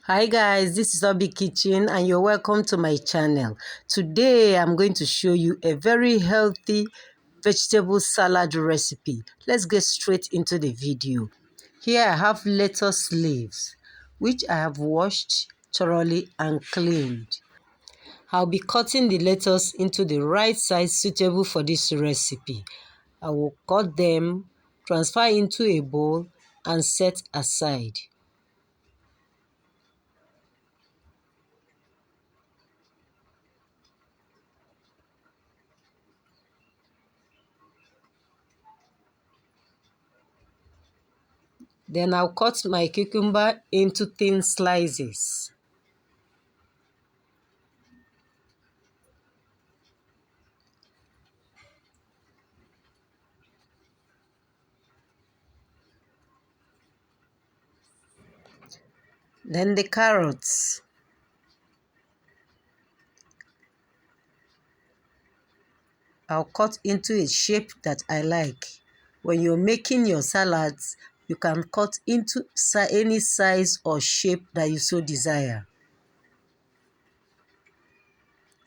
Hi guys, this is Obi Kitchen and you're welcome to my channel. Today I'm going to show you a very healthy vegetable salad recipe. Let's get straight into the video. Here I have lettuce leaves which I have washed thoroughly and cleaned. I'll be cutting the lettuce into the right size suitable for this recipe. I will cut them, transfer into a bowl and set aside. Then I'll cut my cucumber into thin slices. Then the carrots. I'll cut into a shape that I like. When you're making your salads, you can cut into any size or shape that you so desire.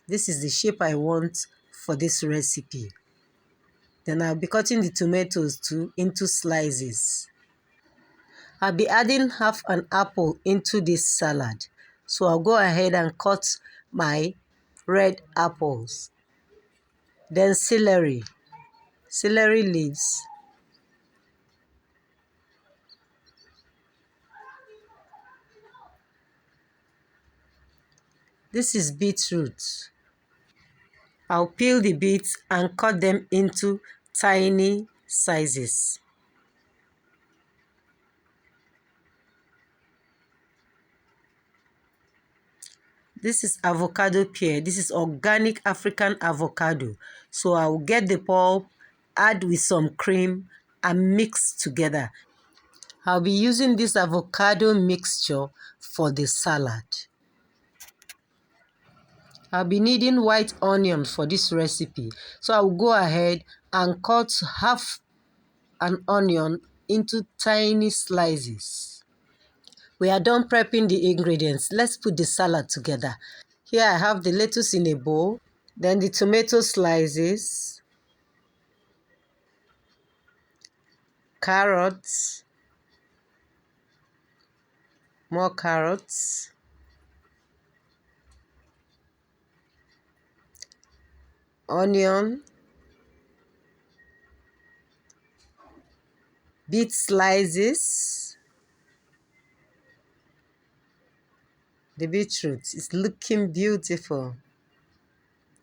This is the shape I want for this recipe. Then I'll be cutting the tomatoes too into slices. I'll be adding half an apple into this salad. So I'll go ahead and cut my red apples. Then celery leaves. This is beetroot. I'll peel the beets and cut them into tiny sizes. This is avocado pear. This is organic African avocado. So I'll get the pulp, add with some cream and mix together. I'll be using this avocado mixture for the salad. I'll be needing white onion for this recipe. So I'll go ahead and cut half an onion into tiny slices. We are done prepping the ingredients. Let's put the salad together. Here I have the lettuce in a bowl, then the tomato slices, carrots, more carrots, onion, beet slices. The beetroot is looking beautiful,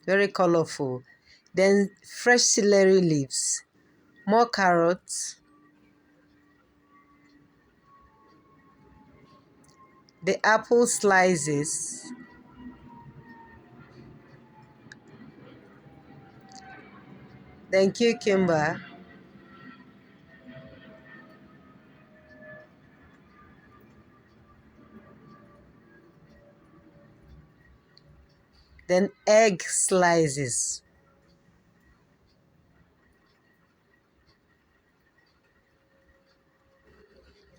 very colorful. Then fresh celery leaves, more carrots, the apple slices, then cucumber, then egg slices.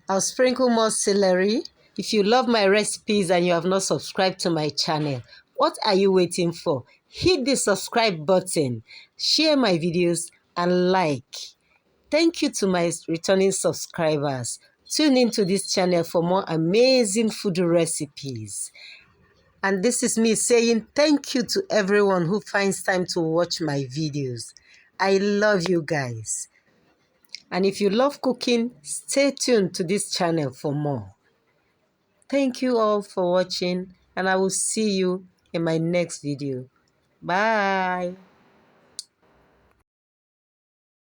I'll sprinkle more celery. If you love my recipes and you have not subscribed to my channel, what are you waiting for? Hit the subscribe button, share my videos and like. Thank you to my returning subscribers. Tune into this channel for more amazing food recipes. And this is me saying thank you to everyone who finds time to watch my videos. I love you guys. And if you love cooking, stay tuned to this channel for more. Thank you all for watching and I will see you in my next video. Bye.